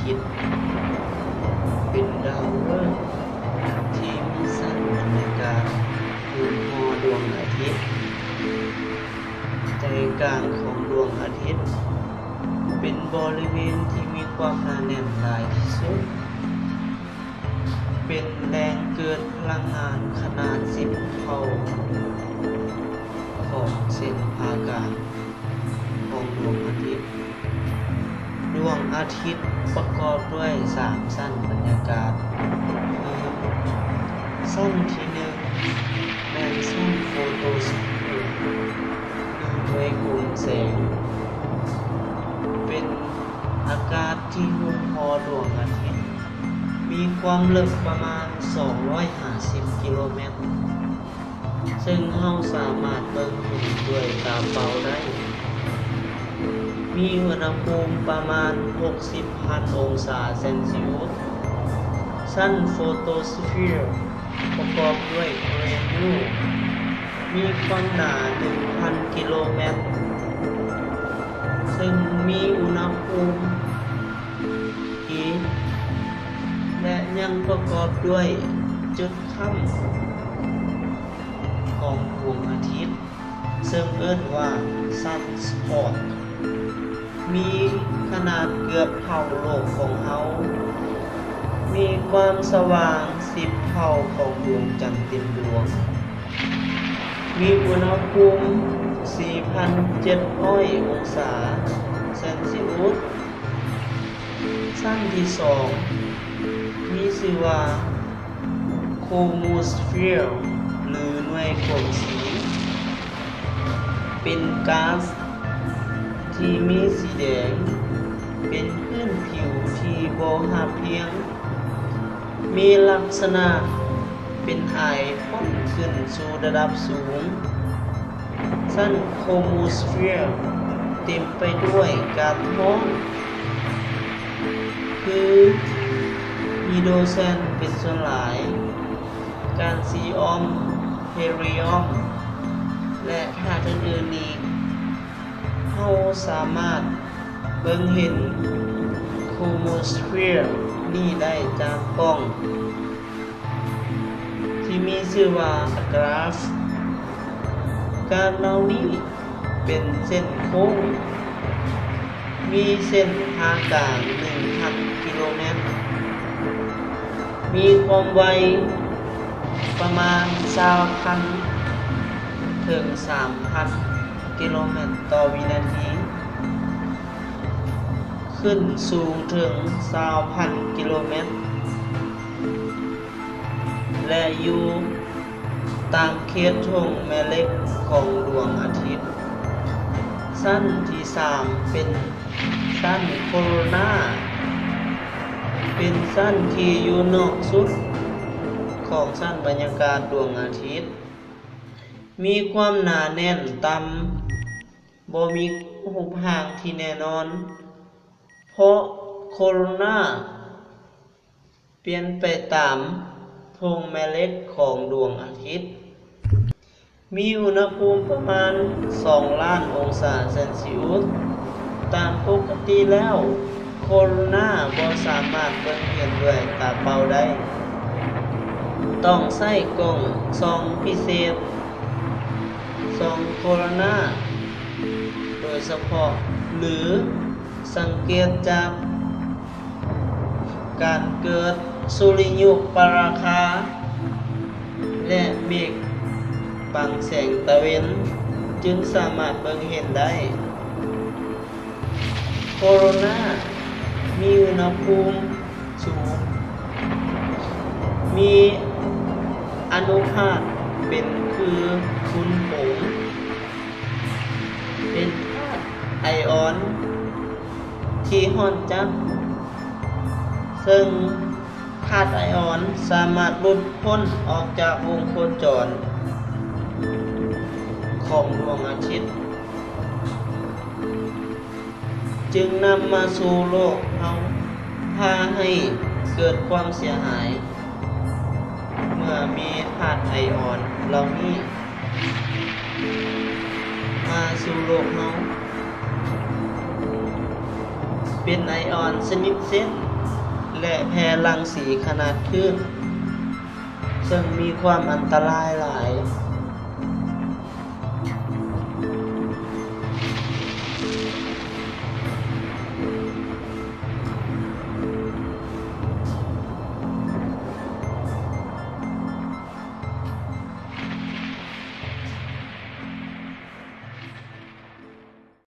ทิตย์เป็นดาวฤกษ์ที่มีสั้นบรรยากาศอยู่หอดวงอาทิตย์ใจกลางของดวงอาทิตย์เป็นบริเวณที่มีความหนาแน่นหลายที่สุดเป็นแรงเกิดพลังงานขนาด10 เท่าของเส้นผ่าศูนย์ของดวงอาทิตย์ดวงอาทิตย์ประกอบด้วย3สั้นบรรยากาศสั้นที่1เป็นสั้นโฟโตสเฟียร์ด้วยกลุ่มแสงเป็นอากาศที่หุ้มห่อดวงอาทิตย์มีความลึกประมาณ250 กิโลเมตรซึ่งเราสามารถเบิ่งเห็นด้วยตาเปล่าได้มีอุณหภูมิประมาณ 60,000 องศาเซนเซียสสั้นโฟโตสเฟียร์ประกอบด้วยเกรนูลมีความหนา 1,000 กิโลเมตรซึ่งมีอุณหภูมิที่และยังประกอบด้วยจุดค่ำของดวงอาทิตย์ซึ่งเอิ้นว่าซันสปอตมีขนาดเกือบเท่าโลกของเรามีความสว่าง10 เท่าของดวงจันทร์เต็มดวงมีอุณหภูมิ 4,700 องศาเซนเซียสสั้นที่2มีชื่อว่าโคมูสเฟียร์หรือหน่วยกลมสีเป็นก๊าซที่มีสีแดงเป็นพื้นผิวที่บ่หับเพียงมีลักษณะเป็นไอพ่นขึ้นสู่ระดับสูงสั้นโคมูสเฟียร์เต็มไปด้วยก๊าซร้อนคือฮีโดรเจนเป็นส่วนหลายก๊าซซีออมเฮลิออมและธาตุอื่นๆอีกเราสามารถเบิ่งเห็นโคมูสเฟียร์นี้ได้จากกล้องที่มีชื่อว่ากราฟการเหล่านี้เป็นเส้นโค้งมีเส้นผ่าศูนย์ 1,000 กิโลเมตรมีความไวประมาณ 20,000 ถึง 3,000 กิโลเมตรต่อวินาทีขึ้นสูงถึง 20,000 กิโลเมตรและอยู่ตามเขตธงแม่เหล็กของดวงอาทิตย์สั้นที่3เป็นสั้นโคโรนาเป็นสั้นที่อยู่นอกสุดของสั้นบรรยากาศดวงอาทิตย์มีความหนาแน่นต่ำบ่มีหุบห่างที่แน่นอนเพราะโคโรนาเปลี่ยนไปตามธงแม่เหล็กของดวงอาทิตย์มีอุณหภูมิประมาณ 2 ล้านองศาเซนเซียสตามปกติแล้วโคโรนาบ่สามารถเบิ่งเห็นด้วยตาเปล่าได้ต้องใช้กล้องส่องพิเศษส่องโคโรนาโดยเฉพาะหรือสังเกตจากการเกิดสุริยุปราคาและเมฆบังแสงตะเวนจึงสามารถเบิ่งเห็นได้โคโรนามีอุณหภูมิสูงมีอนุภาคเป็นคือคุณผงเป็นธาตุไอออนที่ร้อนจัดซึ่งธาตุไอออนสามารถหลุดพ้นออกจากวงโคจรของดวงอาทิตย์จึงนำมาสู่โลกเราพาให้เกิดความเสียหายเมื่อมีธาตุไอออนเหล่านี้มาสู่โลกเราเป็นไอออนชนิดเส้น และแผ่รังสีขนาดคลื่นซึ่งมีความอันตรายหลาย